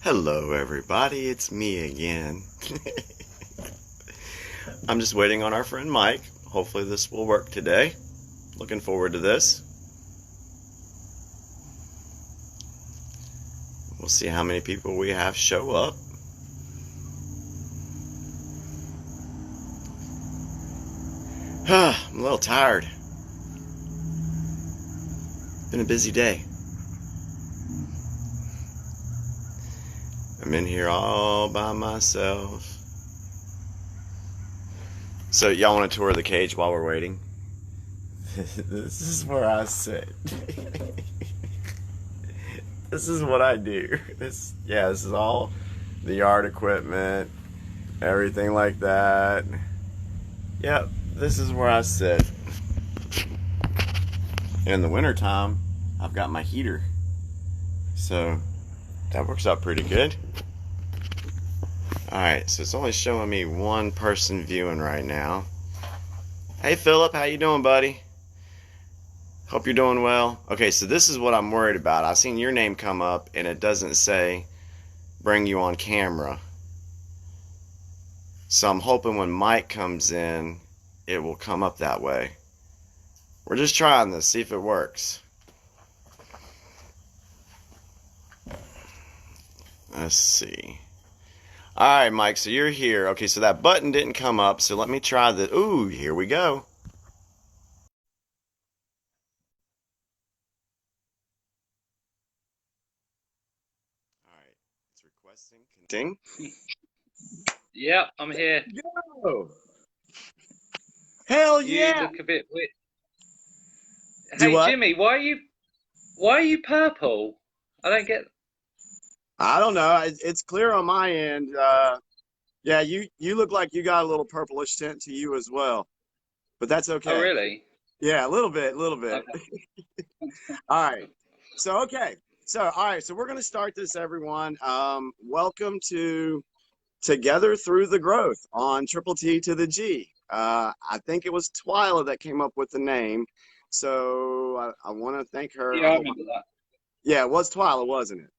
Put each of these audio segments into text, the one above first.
Hello, everybody. It's me again. I'm just waiting on our friend Mike. Hopefully, this will work today. Looking forward to this. We'll see how many people we have show up. I'm a little tired. Been a busy day. I'm in here all by myself. So, y'all want to tour the cage while we're waiting? This is where I sit. This is what I do. This is all the yard equipment, everything like that. Yep, this is where I sit. In the wintertime, I've got my heater. So that works out pretty good. Alright, so it's only showing me one person viewing right now. Hey Philip, how you doing, buddy? Hope you're doing well. Okay, so this is what I'm worried about. I've seen your name come up and it doesn't say bring you on camera. So I'm hoping when Mike comes in, it will come up that way. We're just trying this, see if it works. Let's see. Alright, Mike, so you're here. Okay, so that button didn't come up, so let me try the... Ooh, here we go. Alright, it's requesting... Ding. Yeah, I'm here. Go. Hell You yeah! look a bit weird. Do Hey what? Jimmy, why are you purple? I don't get. I don't know. It's clear on my end. Yeah, you look like you got a little purplish tint to you as well, but that's Oh okay. really? Yeah, a little bit, a little bit. Okay. All right. So okay. So all right. So we're gonna start this, everyone. Welcome to Together Through the Growth on Triple T to the G. I think it was Twyla that came up with the name. So I want to thank her. Yeah, I remember that. Yeah, it was Twyla, wasn't it?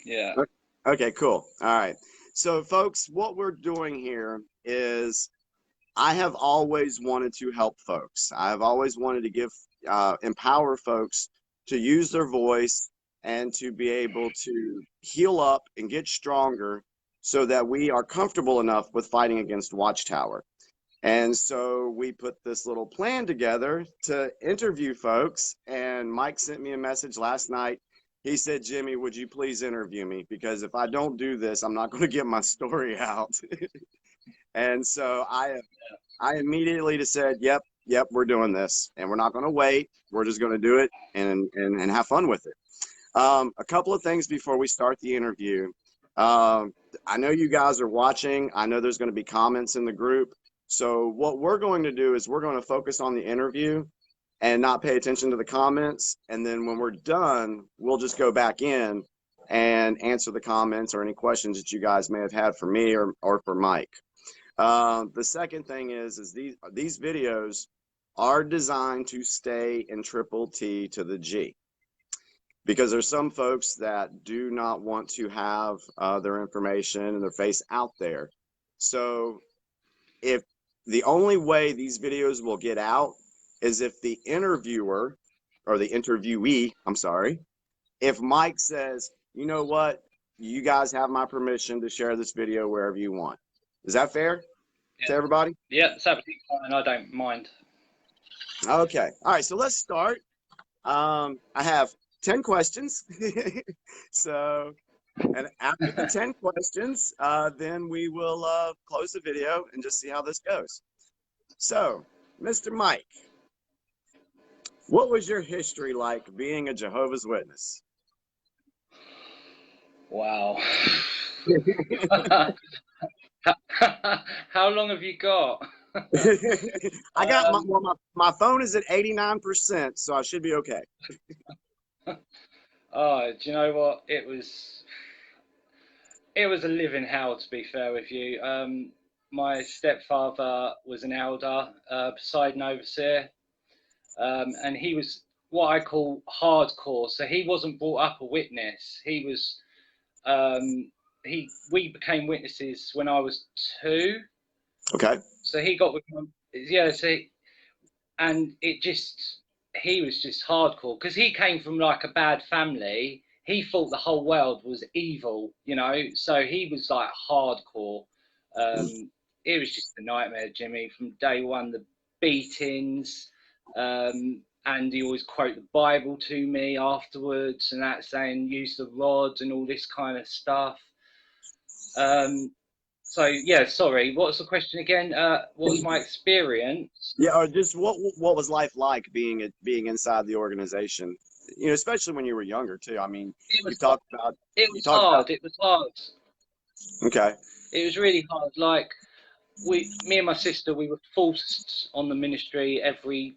Yeah. Okay, cool. All right. So, folks, what we're doing here is I have always wanted to help folks. I've always wanted to empower folks to use their voice and to be able to heal up and get stronger so that we are comfortable enough with fighting against Watchtower. And so we put this little plan together to interview folks. And Mike sent me a message last night. He said, Jimmy, would you please interview me? Because if I don't do this, I'm not going to get my story out. And so I immediately just said, yep, we're doing this. And we're not going to wait. We're just going to do it and have fun with it. A couple of things before we start the interview. I know you guys are watching. I know there's going to be comments in the group. So what we're going to do is we're going to focus on the interview and not pay attention to the comments. And then when we're done, we'll just go back in and answer the comments or any questions that you guys may have had for me or for Mike. The second thing is these videos are designed to stay in Triple T to the G, because there's some folks that do not want to have their information and their face out there. So if the only way these videos will get out is if the interviewer or the interviewee, I'm sorry, if Mike says, you know what, you guys have my permission to share this video wherever you want. Is that fair to Yeah. everybody? Yeah, it's absolutely fine. I don't mind. Okay. All right. So let's start. I have 10 questions. So, and after the 10 questions, then we will close the video and just see how this goes. So, Mr. Mike, what was your history like being a Jehovah's Witness? Wow. How long have you got? I got Um, my phone is at 89%, so I should be okay. oh, do you know what? It was a living hell, to be fair with you. My stepfather was an elder, Poseidon overseer, and he was what I call hardcore. So he wasn't brought up a witness. He was We became witnesses when I was 2. Okay. So he got with my, yeah. So and it just he was just hardcore because he came from like a bad family. He thought the whole world was evil, you know. So he was like hardcore. It was just a nightmare, Jimmy, from day one. The beatings, and he always quote the Bible to me afterwards, and that saying use the rod and all this kind of stuff. So yeah, sorry. What's the question again? What was my experience? Yeah, or just what was life like being inside the organization? You know, especially when you were younger too. I mean, It you was talked about it you was talked about hard. It was hard. okay. It was really hard. Like me and my sister, we were forced on the ministry every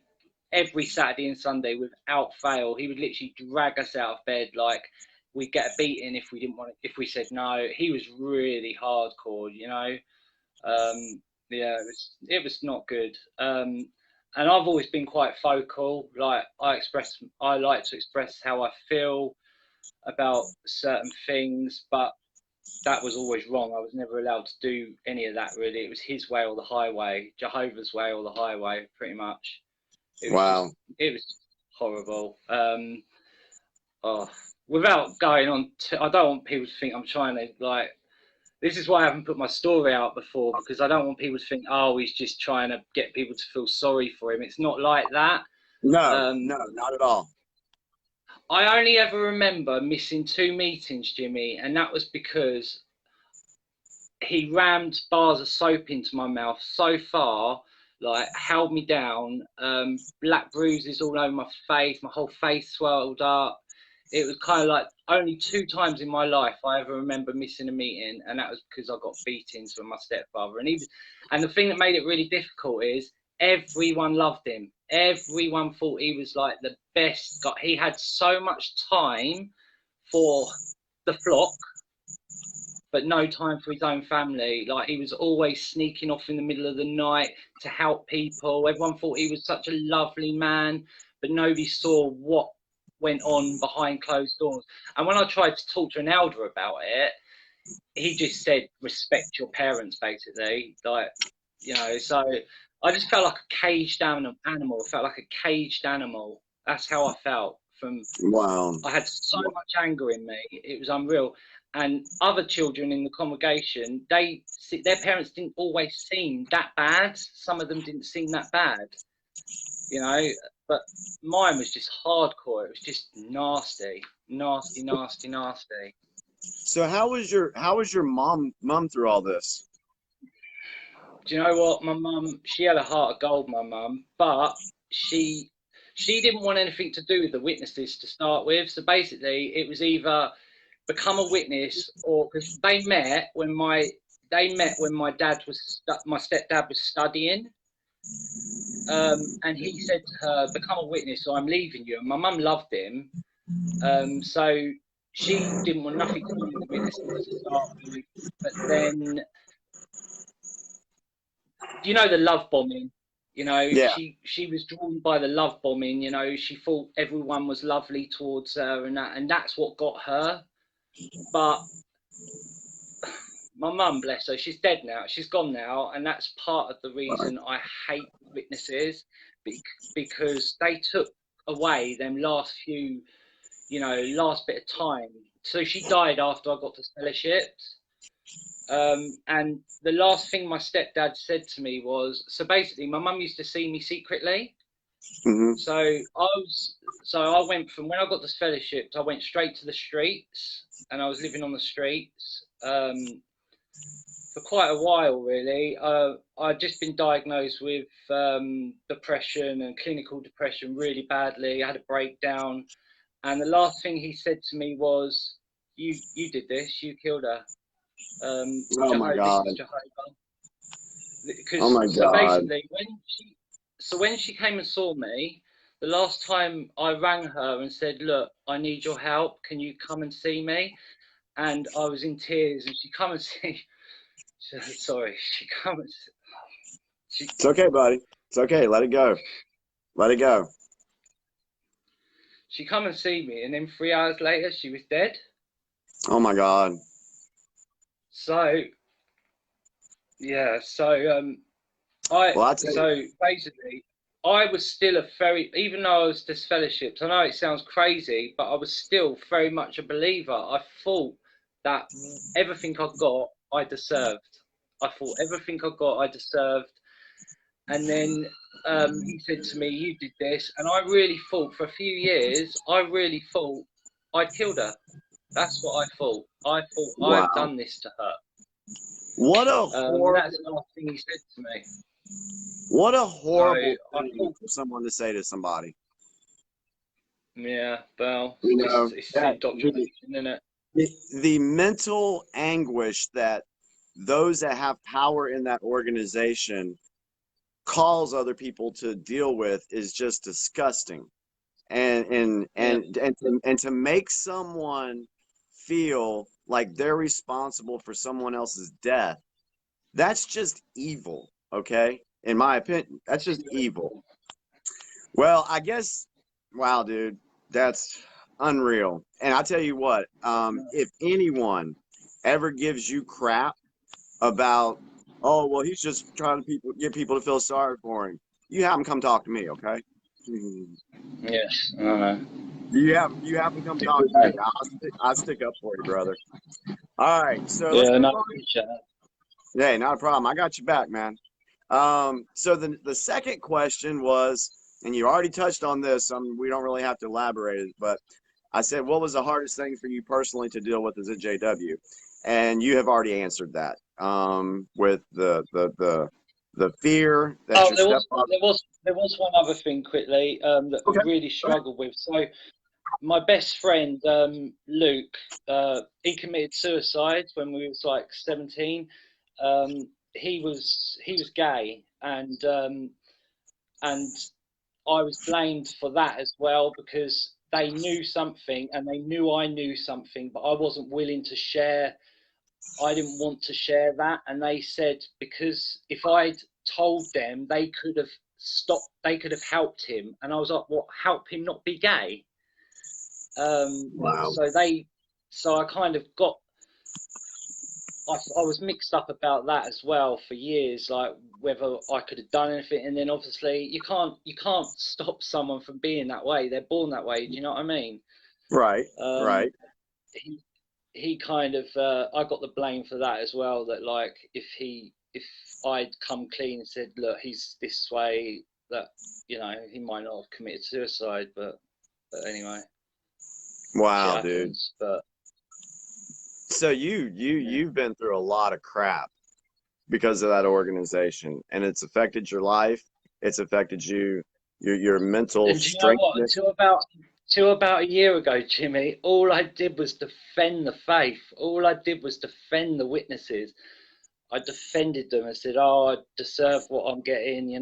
Saturday and Sunday without fail. He would literally drag us out of bed. Like we'd get a beating if we didn't want it, if we said no. He was really hardcore, you know. Yeah, it was not good. And I've always been quite vocal. Like I like to express how I feel about certain things, but that was always wrong. I was never allowed to do any of that really. It was his way or the highway, Jehovah's way or the highway, pretty much. Wow. It was just horrible. Oh, without going on, I don't want people to think I'm trying to like. This is why I haven't put my story out before because I don't want people to think, oh, he's just trying to get people to feel sorry for him. It's not like that. No, Um, no, not at all. I only ever remember missing 2 meetings, Jimmy, and that was because he rammed bars of soap into my mouth so far, like held me down, black bruises all over my face, my whole face swelled up. It was kind of like only 2 times in my life I ever remember missing a meeting, and that was because I got beatings from my stepfather. And the thing that made it really difficult is everyone loved him. Everyone thought he was like the best guy. He had so much time for the flock but no time for his own family. Like he was always sneaking off in the middle of the night to help people. Everyone thought he was such a lovely man, but nobody saw what went on behind closed doors. And when I tried to talk to an elder about it, he just said, respect your parents, basically. Like, you know, so I just felt like a caged animal. I felt like a caged animal. That's how I felt from Wow. I had so much anger in me. It was unreal. And other children in the congregation, their parents didn't always seem that bad. Some of them didn't seem that bad, you know. But mine was just hardcore. It was just nasty, nasty, nasty, nasty. So how was your mom through all this? Do you know what? My mum, she had a heart of gold, my mum, but she she didn't want anything to do with the witnesses to start with. So basically, it was either become a witness or because they met when my dad was my stepdad was studying, and he said to her, "Become a witness, or I'm leaving you." And my mum loved him, so she didn't want nothing to do with the witnesses to start with. But then you know the love bombing. You know, Yeah. she was drawn by the love bombing. You know, she thought everyone was lovely towards her, and that's what got her. But my mum, bless her, she's dead now. She's gone now, and that's part of the reason I hate witnesses because they took away them last few, last bit of time. So she died after I got to fellowships. And the last thing my stepdad said to me was, so basically, my mum used to see me secretly. Hmm. So I went from when I got to fellowships, I went straight to the streets, and I was living on the streets for quite a while, really. I'd just been diagnosed with depression and clinical depression really badly. I had a breakdown, and the last thing he said to me was, "You did this. You killed her." Oh my This God. is Jehovah. Oh Because my so God. basically, when she came and saw me, the last time I rang her and said, "Look, I need your help. Can you come and see me?" And I was in tears, and she come and see. Sorry, she come and she It's okay, buddy. It's okay. Let it go. Let it go. she come and see me, and then 3 hours later, she was dead. Oh my God. So yeah, I Well, I tell you, so basically I was still a very, even though I was disfellowshipped, I know it sounds crazy, but I was still very much a believer. I thought that everything I got I deserved. I thought everything I got I deserved. And then he said to me, "You did this," and I really thought for a few years, I really thought I'd killed her. That's what I thought. I thought I've wow. done this to her. What a And that's horrible, the last thing he said to me. what a So horrible I thing thought, for someone to say to somebody. yeah, well, You know, it's the that indoctrination, isn't it? the mental anguish that those that have power in that organization cause other people to deal with is just disgusting. Yeah, And to make someone feel like they're responsible for someone else's death, that's just evil, okay? In my opinion, that's just evil. Well, I guess, wow, dude, that's unreal. And I tell you what, if anyone ever gives you crap about, oh, well, he's just trying to get people to feel sorry for him, you have them come talk to me, okay? yes, I know. You have them come talk to me. I'll stick up for you, brother. All right, so let's Yeah, no, move I on. appreciate that. Hey, not a problem. I got you back, man. So the second question was, and you already touched on this, we don't really have to elaborate it, but I said, what was the hardest thing for you personally to deal with as a JW? And you have already answered that with the fear that Oh, your stepfather. there was one other thing quickly that I Okay. really struggled with. So my best friend Luke, he committed suicide when we was like 17. He was gay, and I was blamed for that as well because they knew something and they knew I knew something, but I wasn't willing to share. I didn't want to share that, and they said because if I'd told them, they could have stopped. They could have helped him, and I was like, "What? Help him not be gay?" Wow. So so I kind of got. I was mixed up about that as well for years, like whether I could have done anything. And then obviously you can't stop someone from being that way. They're born that way. Do you know what I mean? Right. Um, Right. he he kind of I got the blame for that as well. That like if I'd come clean and said, look, he's this way, that he might not have committed suicide, but anyway, shit Wow, dude. happens. But So yeah. you've been through a lot of crap because of that organization, and it's affected your life. It's affected your mental And do you know strength. what? Until about a year ago, Jimmy, all I did was defend the faith. All I did was defend the witnesses. I defended them and said, "Oh, I deserve what I'm getting.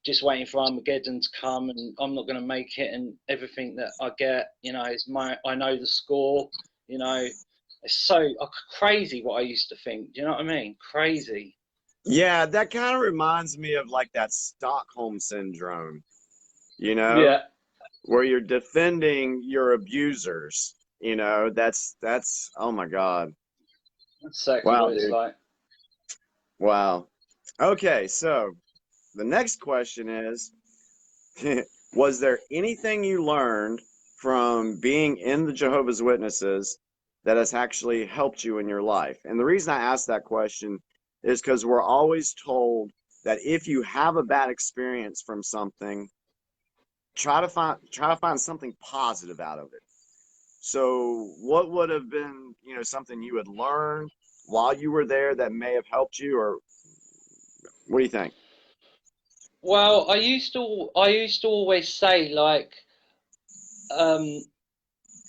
Just waiting for Armageddon to come, and I'm not going to make it. And everything that I get, is my. I know the score. You know, it's so crazy what I used to think. Do you know what I mean? Crazy. Yeah, that kind of reminds me of like that Stockholm syndrome, you know, Yeah, where you're defending your abusers. That's oh my God. that's exactly Wow, what it's dude. like. Wow. Okay, so the next question is was there anything you learned from being in the Jehovah's Witnesses that has actually helped you in your life? And the reason I ask that question is because we're always told that if you have a bad experience from something, try to find something positive out of it. So what would have been, something you had learned while you were there that may have helped you, or what do you think? Well, I used to always say like, um,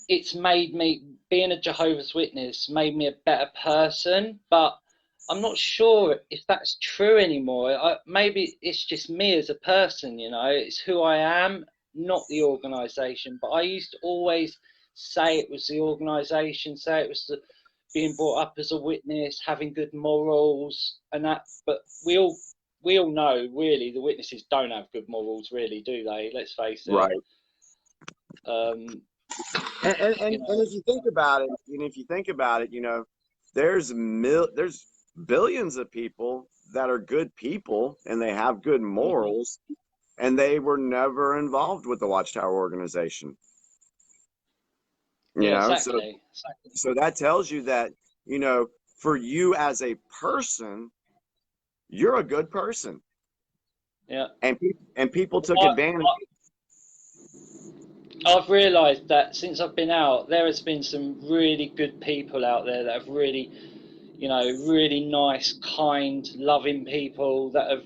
it's made me being a Jehovah's Witness made me a better person, but I'm not sure if that's true anymore. Maybe it's just me as a person, it's who I am, not the organization. But I used to always say it was the organization, say it was being brought up as a witness, having good morals, and that. But we all know, really, the witnesses don't have good morals, really, do they? Let's face it. Right. Um, And You know. if you think about it, you know, there's billions of people that are good people and they have good Hmm. morals, and they were never involved with the Watchtower organization. You Yeah, know, exactly. Exactly. so that tells you that, you know, for you as a person, you're a good person, Yeah. and people took I, advantage. I've realised that since I've been out, there has been some really good people out there that have really, you know, really nice, kind, loving people that have,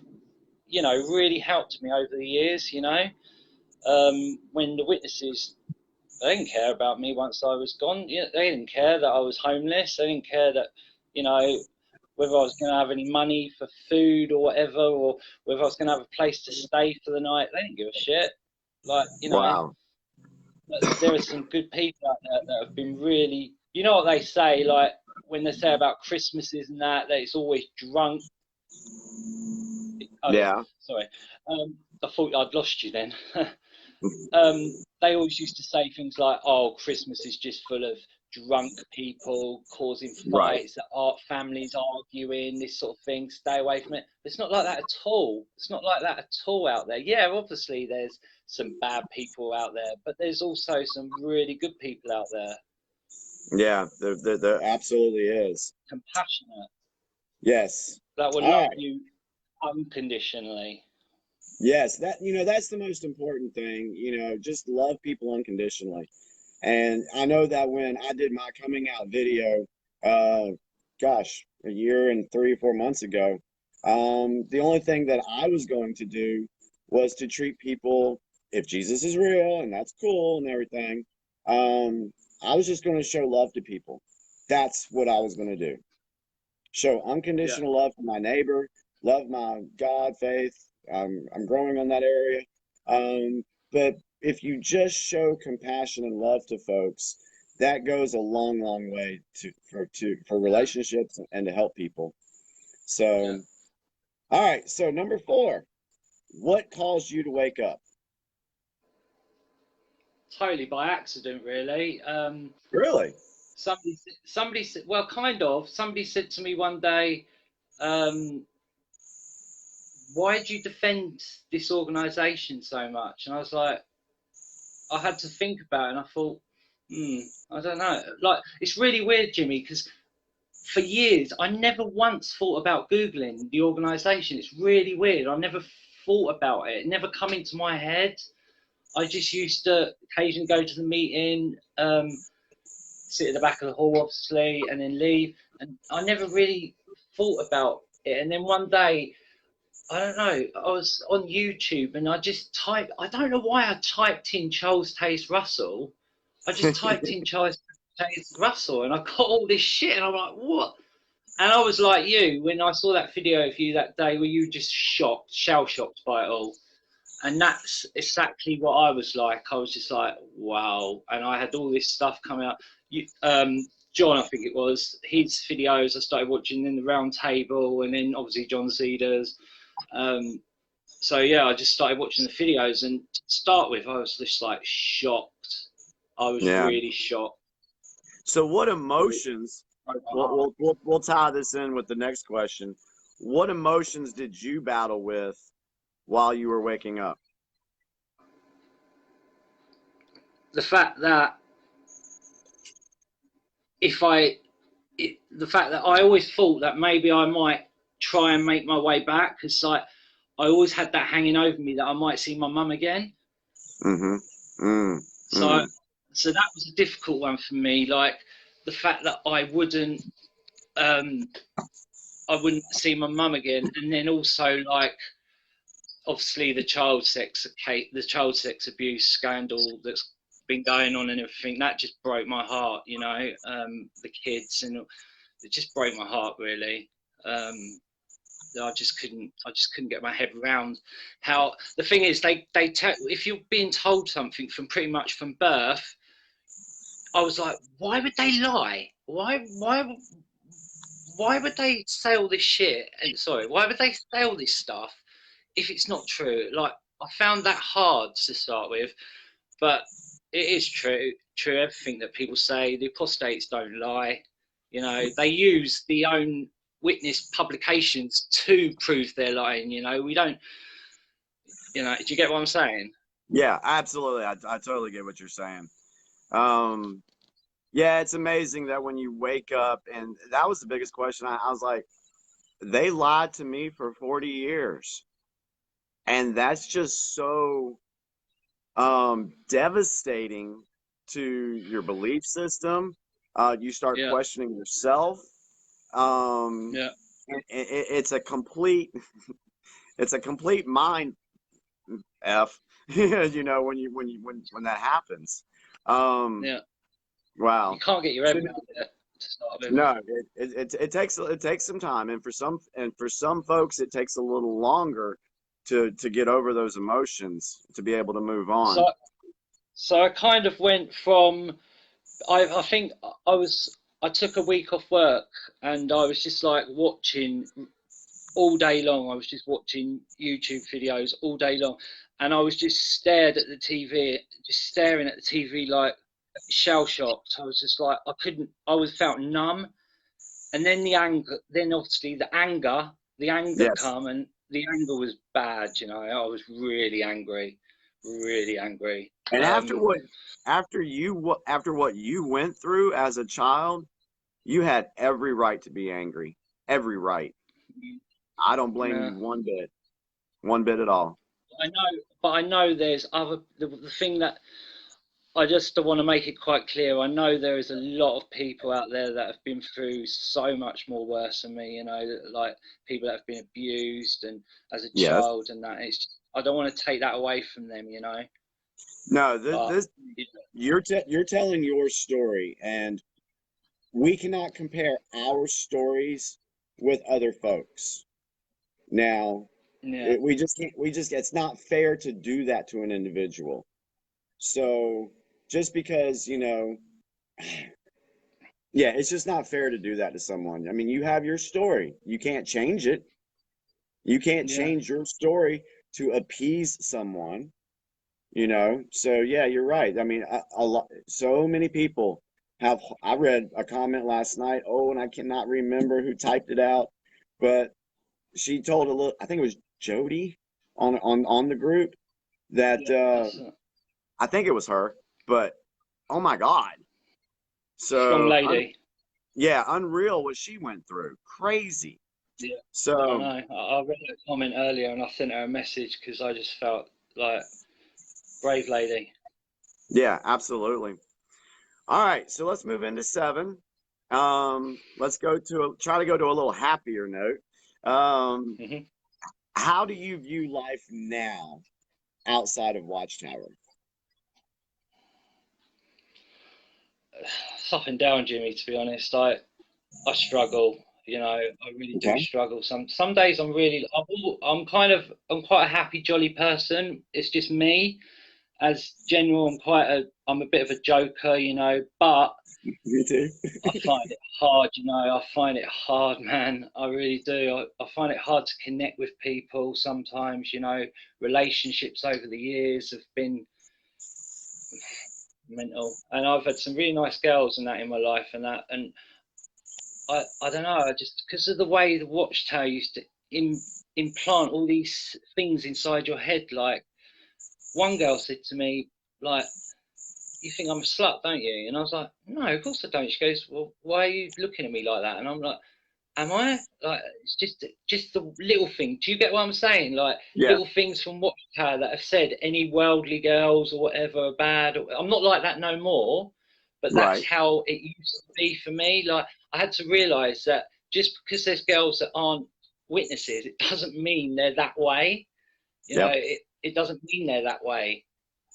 you know, really helped me over the years. You know, when the witnesses, they didn't care about me once I was gone. You know, they didn't care that I was homeless. They didn't care that, you know, whether I was going to have any money for food or whatever, or whether I was going to have a place to stay for the night. They didn't give a shit. Like, you know, Wow. there are some good people out there that have been really, you know what they say, like when they say about Christmases and that it's always drunk. Oh yeah, Yeah. sorry. I thought I'd lost you then. They always used to say things like, "Oh, Christmas is just full of drunk people causing Right. fights, families arguing, this sort of thing. Stay away from it." It's not like that at all. It's not like that at all out there. Yeah, obviously there's some bad people out there, but there's also some really good people out there, Yeah, there absolutely is. compassionate, Yes. that will All love right. you unconditionally. Yes, that, you know, that's the most important thing, you know, just love people unconditionally. And I know that when I did my coming out video, uh, gosh, a year and 3 or 4 months ago, the only thing that I was going to do was to treat people, if Jesus is real and that's cool and everything, um, I was just going to show love to people. That's what I was going to do. Show Yeah, unconditional love for my neighbor, love my God faith. I'm growing on that area. But if you just show compassion and love to folks, that goes a long, long way for yeah, relationships and to help people. yeah. So, all right. So number 4, what caused you to wake up? Totally by accident, really. Really? Somebody said, well, kind of. Somebody said to me one day, um, "Why do you defend this organisation so much?" And I was like, I had to think about it, and I thought, I don't know. Like, it's really weird, Jimmy, because for years I never once thought about googling the organisation. It's really weird. I never thought about it. It never come into my head. I just used to occasionally go to the meeting, sit at the back of the hall, obviously, and then leave. And I never really thought about it. And then one day, I don't know, I was on YouTube and I just typed, I don't know why I typed in Charles Taze Russell. I just typed in Charles Taze Russell and I got all this shit. And I'm like, what? And I was like you when I saw that video of you that day where you were just shocked, shell shocked by it all. And that's exactly what I was like. I was just like, wow. And I had all this stuff coming out. John, I think it was, his videos I started watching in the round table, and then obviously John Cedars. Um, so yeah, I just started watching the videos, and to start with, I was just like shocked. I was Yeah. really shocked. So what It emotions, broke my heart. we'll tie this in with the next question. What emotions did you battle with while you were waking up? The fact that if I, the fact that I always thought that maybe I might try and make my way back, because I always had that hanging over me that I might see my mum again. Mm-hmm. Mm, So, mm. so that was a difficult one for me. Like the fact that um, I wouldn't see my mum again, and then also like obviously the child sex abuse scandal that's been going on and everything. That just broke my heart. You know, the kids, and it just broke my heart really. Um, I just couldn't get my head around how the thing is they tell if you're being told something from pretty much from birth. I was like, why would they lie? Why would they say all this shit? And sorry, why would they say all this stuff if it's not true? Like I found that hard to start with, but it is true. true everything that people say. The apostates don't lie. You know, they use the own witness publications to prove they're lying. You know, we don't. You know, do you get what I'm saying? Yeah, absolutely. I totally get what you're saying. Um, yeah, it's amazing that when you wake up, and that was the biggest question. I was like, they lied to me for 40 years. And that's just so devastating to your belief system. You start Yeah, questioning yourself. Um, yeah, it's a complete, it's a complete mind f. You know, when that happens. Um, yeah. You wow. can't get your So, head around it to start with. no, it takes some time, and for some folks it takes a little longer to get over those emotions to be able to move on. So, so I kind of went from I think I took a week off work and I was just like watching all day long. I was just watching YouTube videos all day long, and I was just stared at the TV, just staring at the TV like shell shocked. I was just like I couldn't. I was felt numb, and then the anger. Then obviously the anger Yes. come, and the anger was bad. You know, I was really angry, really angry. And after what you went through as a child, you had every right to be angry. Every right. I don't blame Yeah. you one bit at all. I know there's other the thing that I just want to make it quite clear. I know there is a lot of people out there that have been through so much more worse than me. You know, like people that have been abused and as a Yes. child and that. It's just, I don't want to take that away from them. You know, No, but this you're telling your story, and we cannot compare our stories with other folks. Now, yeah, we just can't. We just it's not fair to do that to an individual. So just because yeah, it's just not fair to do that to someone. I mean, you have your story. You can't change it. You can't yeah, change your story to appease someone, So yeah, you're right. I mean, a lot, so many people have. I read a comment last night. Oh, and I cannot remember who typed it out, but she told a little. I think it was Jody on the group that yeah. That's a I think it was her. But oh my God, strong so lady. yeah, unreal what she went through. Crazy. Yeah, I So know. I read that comment earlier and I sent her a message because I just felt like brave lady. yeah, absolutely. All right, so let's move into 7. Let's try to go to a little happier note. Um, Hmm. how do you view life now outside of Watchtower? It's up and down, Jimmy. To be honest, I struggle. You know, I really do Okay. struggle. Some days I'm quite a happy, jolly person. It's just me. As general, I'm a bit of a joker, you know. But Me too. I find it hard, you know. I find it hard, man. I really do. I find it hard to connect with people sometimes. You know, relationships over the years have been mental, and I've had some really nice girls and that in my life, and I don't know. I just because of the way the Watchtower used to implant all these things inside your head. Like one girl said to me, like, "You think I'm a slut, don't you?" And I was like, "No, of course I don't." She goes, "Well, why are you looking at me like that?" And I'm like, "Am I?" Like, it's just the little thing. Do you get what I'm saying? Like Yeah. little things from Watchtower that have said any worldly girls or whatever are bad. I'm not like that no more, but that's Right. how it used to be for me. Like I had to realise that just because there's girls that aren't witnesses, it doesn't mean they're that way. You know, Yep. it doesn't mean they're that way.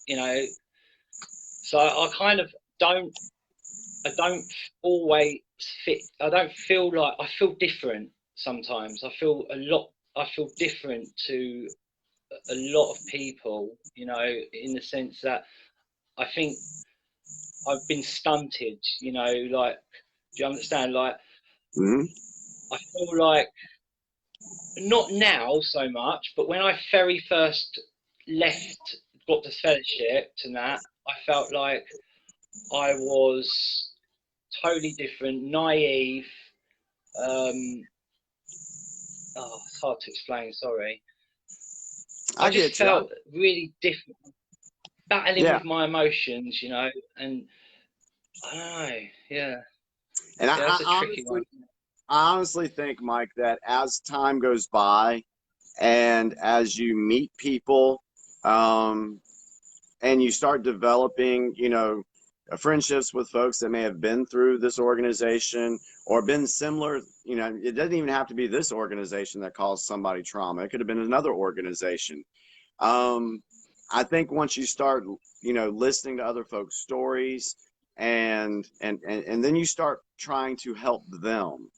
You know, so I kind of don't I don't always fit. I don't feel like I feel different sometimes. I feel different to a lot of people, you know, in the sense that I think I've been stunted, you know, like, do you understand? Like, Hmm. I feel like not now so much, but when I very first left, got the fellowship and that, I felt like I was totally different, naive. It's hard to explain. Sorry. I I just get you. felt really different, battling Yeah, with my emotions, and I don't know. Yeah, and yeah, it's a tricky one. I honestly think, Mike, that as time goes by and as you meet people, um, and you start developing, friendships with folks that may have been through this organization or been similar. It doesn't even have to be this organization that caused somebody trauma. It could have been another organization. Um, I think once you start, listening to other folks' stories and then you start trying to help them,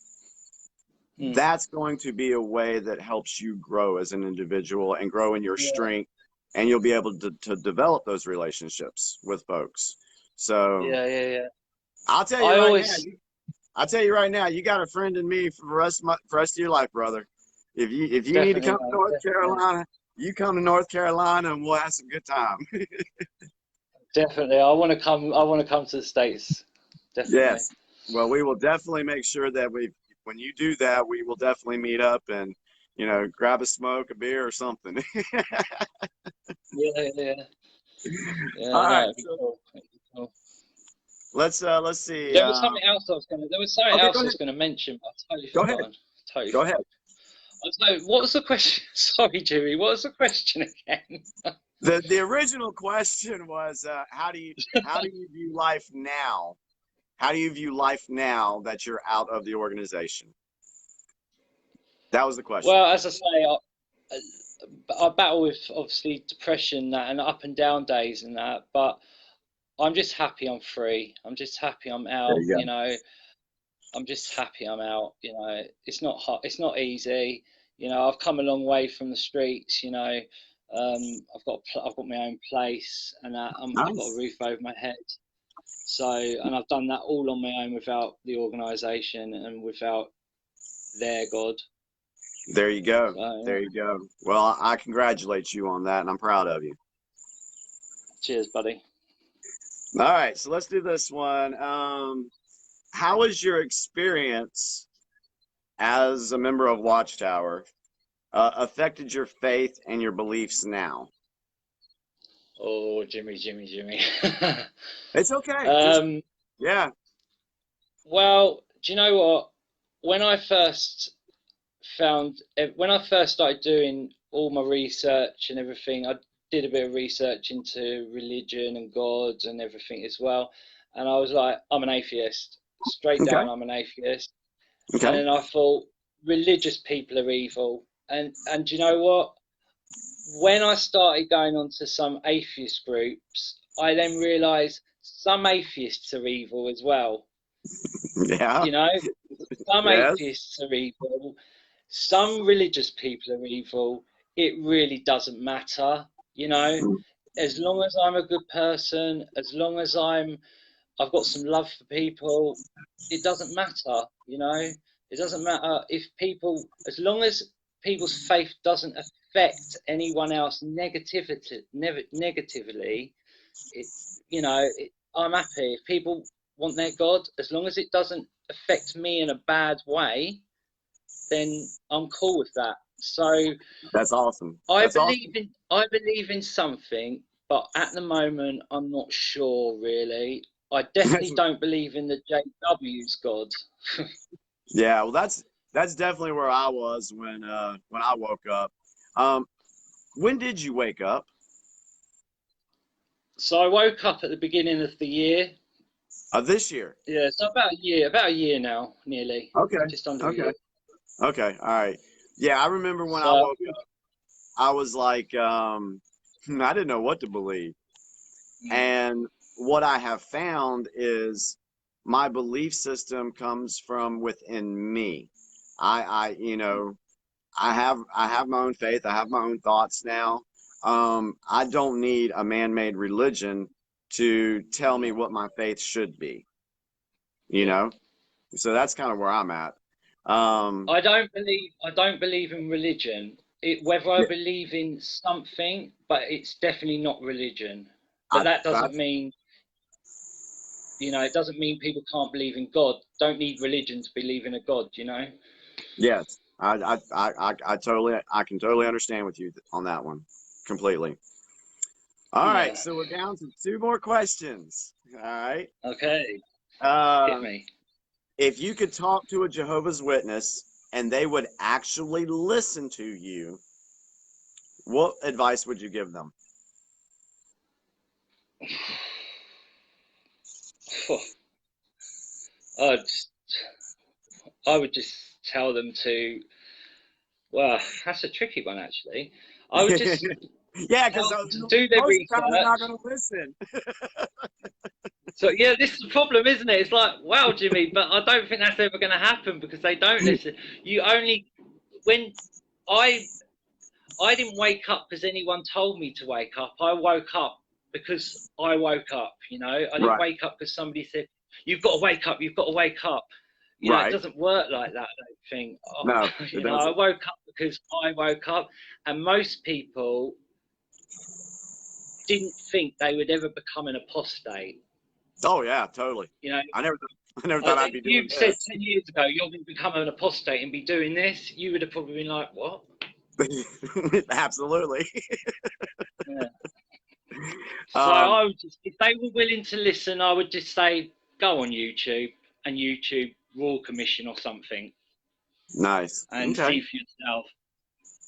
Mm. that's going to be a way that helps you grow as an individual and grow in your Yeah, strength, and you'll be able to develop those relationships with folks. So yeah, yeah, yeah. I'll tell you I right now, always you got a friend in me for the rest of your life, brother. If you need to definitely, come to mate, North definitely, Carolina, you come to North Carolina and we'll have some good time. definitely. I want to come. I want to come to the States. Definitely. Yes. Well, we will definitely make sure that when you do that, we will definitely meet up and, grab a smoke, a beer or something. Yeah, yeah, All yeah. No, right. it'd be So cool. It'd be cool. let's see. There was something else I was gonna. There was something Okay, else go I ahead. was gonna mention, but I totally Go ahead. forgotten. Totally Go ahead. forgotten. So, what was the question? Sorry, Jimmy. What was the question again? The original question was, how do you view life now? How do you view life now that you're out of the organization? That was the question. Well, as I say, I battle with obviously depression that and up and down days and that, but I'm just happy I'm free. I'm just happy I'm There out. you I'm just happy I'm out. It's not hot. It's not easy. I've come a long way from the streets. I've got my own place and that. go. I've got a Nice. roof over my head. So, and I've done that all on my own without the organisation and without their God. There you go. So, There you go. Well, I congratulate you on that, and I'm proud of you. cheers, buddy. All right, so let's do this one. How has your experience as a member of Watchtower affected your faith and your beliefs now? Oh, Jimmy, Jimmy, Jimmy. It's okay. Just um, yeah. well, do you know what? When I first when I first started doing all my research and everything, I did a bit of research into religion and God and everything as well. And I was like, I'm an atheist. Straight Okay. down, I'm an atheist. And Okay. then I thought, religious people are evil. And do you know what? When I started going on to some atheist groups, I then realised some atheists are evil as well. Yeah. You know, some Yes. atheists are evil, some religious people are evil. It really doesn't matter, you know. As long as I'm a good person, as long as I've got some love for people, it doesn't matter, you know. It doesn't matter if people, as long as people's faith doesn't affect anyone else negatively, it, I'm happy if people want their God, as long as it doesn't affect me in a bad way, then I'm cool with that. So That's awesome. I That's believe awesome. in I believe in something, but at the moment I'm not sure really. I definitely don't believe in the JW's God. Yeah. Well, that's definitely where I was when I woke up. Um, when did you wake up? So I woke up at the beginning of the year. This year. Yeah, so about a year now, nearly, Okay. just under a Okay. year. Okay. All right. Yeah, I remember when I So woke up, I was like, I didn't know what to believe. And what I have found is my belief system comes from within me. I have my own faith. I have my own thoughts now. I don't need a man-made religion to tell me what my faith should be, you yeah. know? So that's kind of where I'm at. Um, I don't believe in religion. Whether I yeah, believe in something, but it's definitely not religion. But I, that I, doesn't mean You know, it doesn't mean people can't believe in God. Don't need religion to believe in a God, you know? Yes, I can totally understand with you on that one completely. All right, Yeah. so we're down to two more questions. All right. Okay. Hit Uh, me. if you could talk to a Jehovah's Witness and they would actually listen to you, what advice would you give them? I'd, I would just tell them to, well, that's a tricky one, actually. I would just Yeah, tell because them to do their most of the time they're not research. going to listen. So yeah, this is the problem, isn't it? It's like, wow, Jimmy, but I don't think that's ever going to happen because they don't listen. You only when I I didn't wake up because anyone told me to wake up. I woke up because I woke up. You know, I didn't Right, wake up because somebody said, "You've got to wake up. You've got to wake up." You know, it right. doesn't work like that. I don't think. No, it You know, I doesn't. woke up because I woke up, and most people didn't think they would ever become an apostate. Oh yeah, totally. You know, I never, I never thought I'd be if you doing said this. 10 years ago you're going to become an apostate and be doing this, you would have probably been like, what? Absolutely. Yeah. So Um, I would just, if they were willing to listen, I would just say, go on YouTube and YouTube Royal Commission or something nice. and Okay. see for yourself.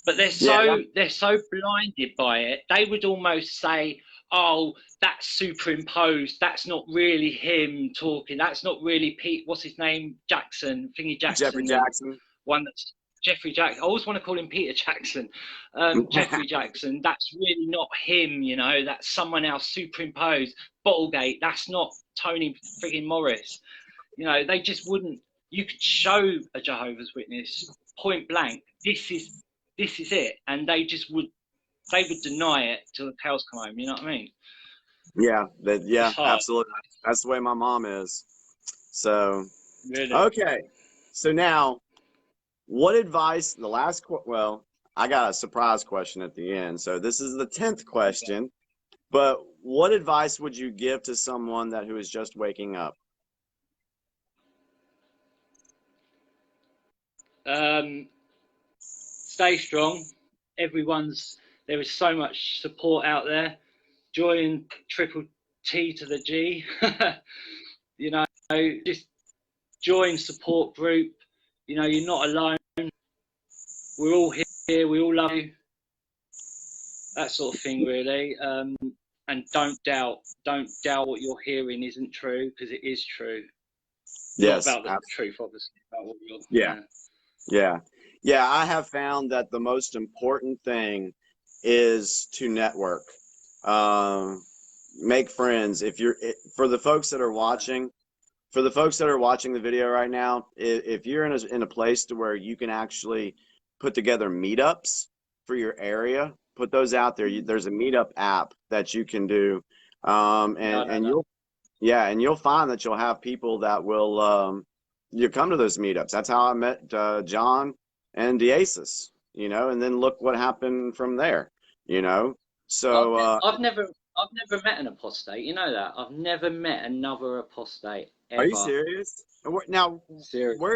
But Yeah. they're so blinded by it. They would almost say, "Oh, that's superimposed. That's not really him talking. That's not really Pete. What's his name? Jackson, Thingy Jeffrey Jackson, the Jackson. one that's Jeffrey Jackson. I always want to call him Peter Jackson. Jeffrey Jackson. That's really not him. You know, that's someone else superimposed. Bottlegate. That's not Tony frigging Morris. You know, they just wouldn't. You could show a Jehovah's Witness point blank. This is it, and they would deny it till the cows come home. You know what I mean? Yeah. It's Yeah. hard, Absolutely. That's the way my mom is. So really. okay. So now, what advice? The last. Well, I got a surprise question at the end. So this is the 10th Okay. question. But what advice would you give to someone that who is just waking up? Um, Stay strong. There is so much support out there. Join triple T to the G. You know, just join support group. You know, you're not alone. We're all here. We all love you. That sort of thing, really. And don't doubt. Don't doubt what you're hearing isn't true because it is true. Not Yes. about the truth, obviously. About what you're. Yeah. Yeah. Yeah. Yeah. I have found that the most important thing is to network, um, make friends. If you're, for the folks that are watching, for the folks that are watching the video right now, if you're in a place to where you can actually put together meetups for your area, put those out there. There's a meetup app that you can do, No, no, and no. you'll find that you'll have people that will you come to those meetups. That's how I met John and Deasis, and then look what happened from there, you know. I've, So ne- I've never, I've never met an apostate. You know that. I've never met another apostate are you ever. serious? Now, Seriously. where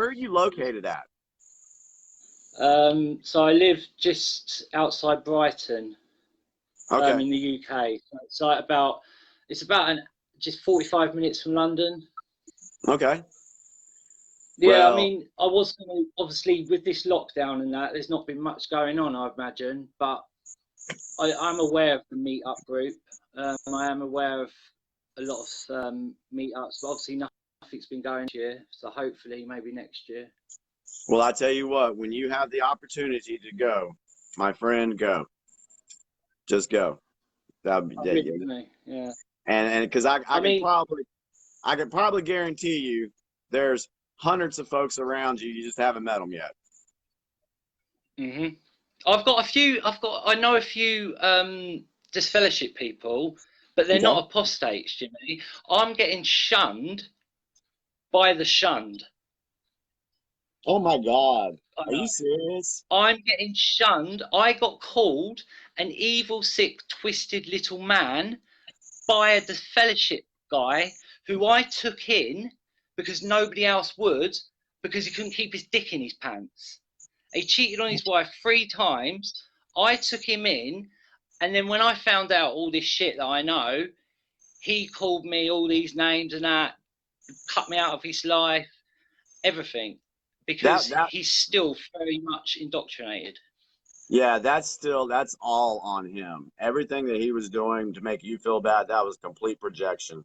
are you located at? So I live just outside Brighton, Okay. in the UK. So it's about just 45 minutes from London. Okay. Yeah, I Well, mean, I was gonna, obviously with this lockdown and that, there's not been much going on, I imagine, but I'm aware of the meetup group. I am aware of a lot of meetups, but obviously nothing's been going this year, so hopefully maybe next year. well, I tell you what, when you have the opportunity to go, my friend, go. Just go. That I really, yeah. and because I mean, I could probably guarantee you there's hundreds of folks around you, you just haven't met them yet. hmm I know a few disfellowship people, but they're Okay. not apostates, Jimmy. I'm getting shunned by the shunned. Oh my God. I Are you know. serious? I'm getting shunned. I got called an evil, sick, twisted little man by a disfellowship guy who I took in because nobody else would, because he couldn't keep his dick in his pants. He cheated on his wife 3 times. I took him in, and then when I found out all this shit that I know, he called me all these names and that, cut me out of his life, everything, because That he's still very much indoctrinated. Yeah, that's all on him. Everything that he was doing to make you feel bad, that was complete projection.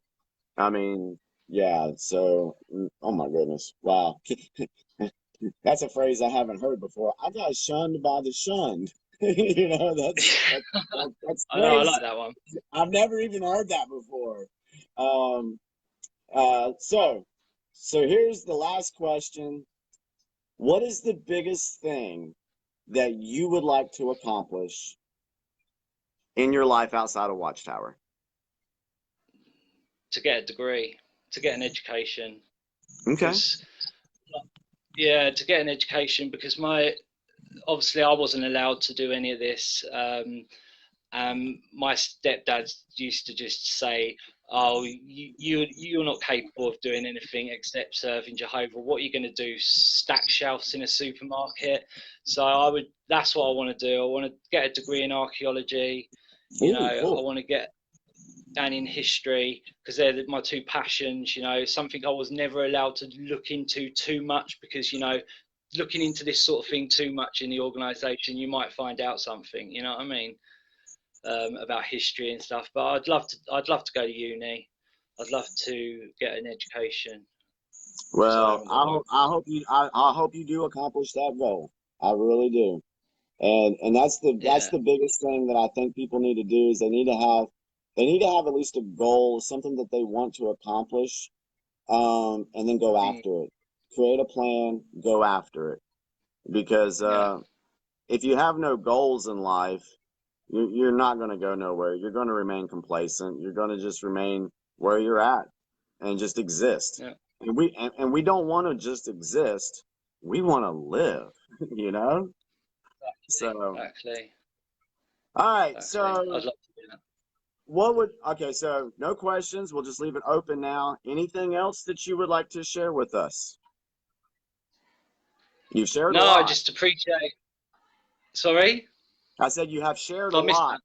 I mean, yeah, so oh my goodness. Wow. That's a phrase I haven't heard before. I got shunned by the shunned. You know, that's I know, I crazy. like that one. I've never even heard that before. Um, so here's the last question. What is the biggest thing that you would like to accomplish in your life outside of Watchtower? To get a degree, to get an education, Okay. because to get an education, because obviously I wasn't allowed to do any of this. My stepdad used to just say, "Oh, you're not capable of doing anything except serving Jehovah. What are you going to do? Stack shelves in a supermarket?" So that's what I want to do. I want to get a degree in archaeology. You know, Ooh, I cool. want to get and in history, because they're my 2 passions. You know, something I was never allowed to look into too much, because, you know, looking into this sort of thing too much in the organization, you might find out something, you know what I mean, about history and stuff. But I'd love to go to uni. I'd love to get an education, because I Well, haven't got no. I hope you do accomplish that goal. I really do. And that's Yeah. the biggest thing that I think people need to do is they need to have at least a goal, something that they want to accomplish, and then go Mm, after it. Create a plan, go after it. Because yeah. if you have no goals in life, you're not going to go nowhere. You're going to remain complacent. You're going to just remain where you're at and just exist. Yeah. And we don't want to just exist. We want to live, you know? So, Exactly. all right. Exactly. So I'd love to do that. okay, so no questions. We'll just leave it open now. Anything else that you would like to share with us? You've shared a No, I lot. just appreciate. Sorry, I said you have shared a I missed lot. that.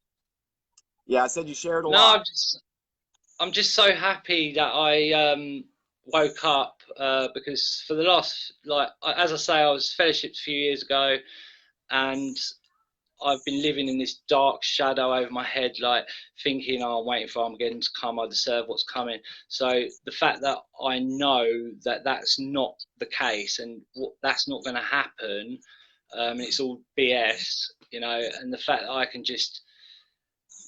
Yeah, I said you shared a No, lot. I'm just so happy that I woke up, because for the last, like, as I say, I was fellowshipped a few years ago, and I've been living in this dark shadow over my head, like thinking, "Oh, I'm waiting for Armageddon to come. I deserve what's coming." So the fact that I know that that's not the case, and that's not going to happen, it's all BS, you know, and the fact that I can just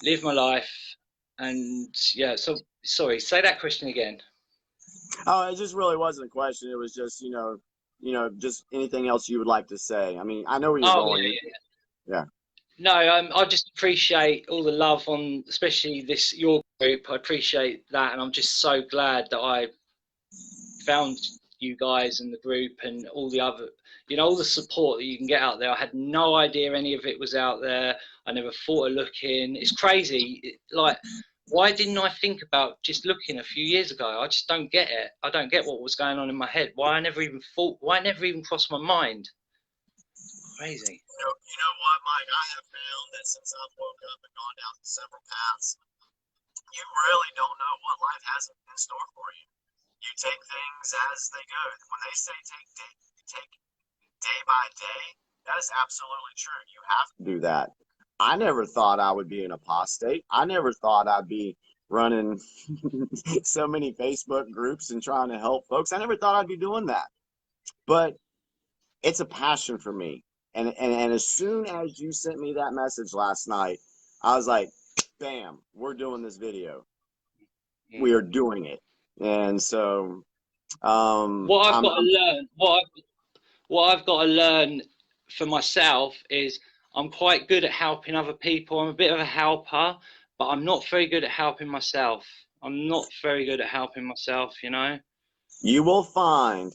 live my life, and yeah. So sorry, say that question again. Oh, it just really wasn't a question. It was just, just anything else you would like to say. I mean, I know where you're Oh going. yeah, Yeah. no, I just appreciate all the love on, especially this your group. I appreciate that, and I'm just so glad that I found you guys and the group and all the other, you know, all the support that you can get out there. I had no idea any of it was out there. I never thought of looking. It's crazy. Like, why didn't I think about just looking a few years ago? I just don't get it. I don't get what was going on in my head. Why I never even thought. Why it never even crossed my mind? Crazy. You know what, Mike? I have found that since I've woke up and gone down several paths, you really don't know what life has in store for you. You take things as they go. When they say take day by day, that is absolutely true. You have to do that. I never thought I would be an apostate. I never thought I'd be running so many Facebook groups and trying to help folks. I never thought I'd be doing that. But it's a passion for me. And as soon as you sent me that message last night, I was like, bam, we're doing this video. We Mm. are doing it. And so What I've got to I'm learn, what I've got to learn for myself is I'm quite good at helping other people. I'm a bit of a helper, but I'm not very good at helping myself. I'm not very good at helping myself, you know? you will find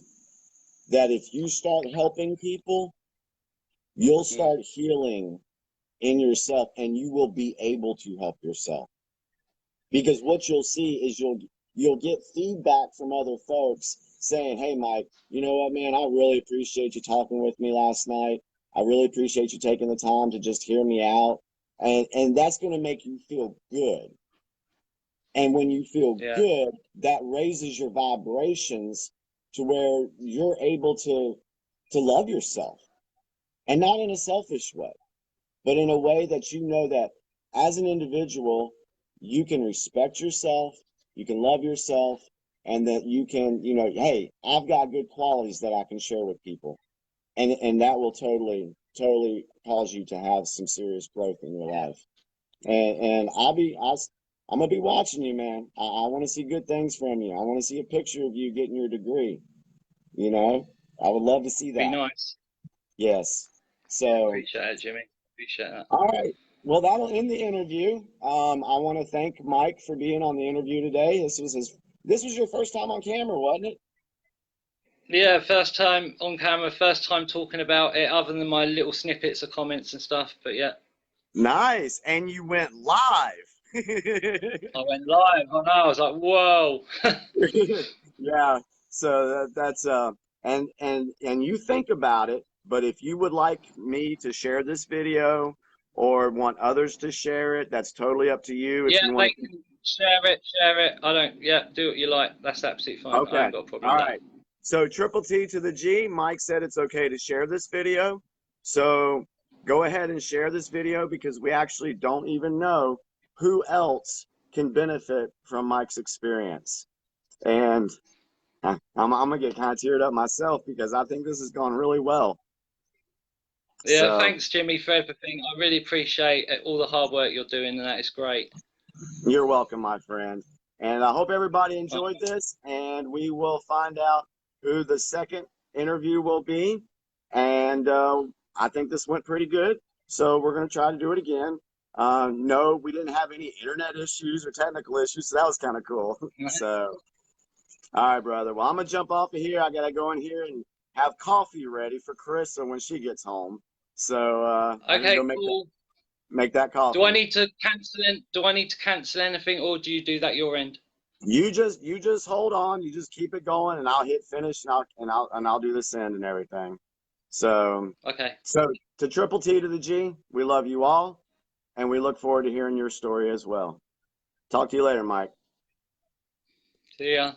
that if you start helping people, you'll Mm. start healing in yourself and you will be able to help yourself. Because what you'll see is you'll get feedback from other folks saying, hey, Mike, you know what, man, I really appreciate you talking with me last night. I really appreciate you taking the time to just hear me out. And that's going to make you feel good. And when you feel Yeah. good, that raises your vibrations to where you're able to love yourself, and not in a selfish way, but in a way that you know that as an individual, you can respect yourself, you can love yourself, and that you can, you know, hey, I've got good qualities that I can share with people. And that will totally cause you to have some serious growth in your life. And I'm gonna be watching you, man. I want to see good things from you. I want to see a picture of you getting your degree. You know, I would love to see Be that. nice. Yes. Yeah, So, appreciate it, Jimmy. Appreciate that. all right. Well, that'll end the interview. I want to thank Mike for being on the interview today. This was your first time on camera, wasn't it? Yeah, first time on camera, first time talking about it, other than my little snippets of comments and stuff. But yeah, Nice. And you went live. I went live. I know. I was like, whoa. Yeah. So that's and you think about it, but if you would like me to share this video or want others to share it, that's totally up to you. If Yeah, you they want to. can share it. Share it. I don't. Yeah, do what you like. That's absolutely fine. I Okay. ain't got a problem All with that. right. So triple T to the G, Mike said it's okay to share this video. So go ahead and share this video because we actually don't even know who else can benefit from Mike's experience. And I'm gonna get kind of teared up myself because I think this has gone really well. Yeah, So thanks, Jimmy, for everything. I really appreciate all the hard work you're doing, and that is great. you're welcome, my friend. And I hope everybody Oh, enjoyed this, and we will find out who the second interview will be. And I think this went pretty good. So we're going to try to do it again. No, we didn't have any internet issues or technical issues, so that was kind of cool. So, all right, brother. Well, I'm going to jump off of here. I got to go in here and have coffee ready for Carissa when she gets home. So I got to okay, go cool. make that Do I coffee. need to cancel? Do I need to cancel anything, or do you do that your end? You just hold on. You just keep it going, and I'll hit finish, and I'll do the send and everything. So Okay. so to triple T to the G, we love you all, and we look forward to hearing your story as well. Talk to you later, Mike. See ya.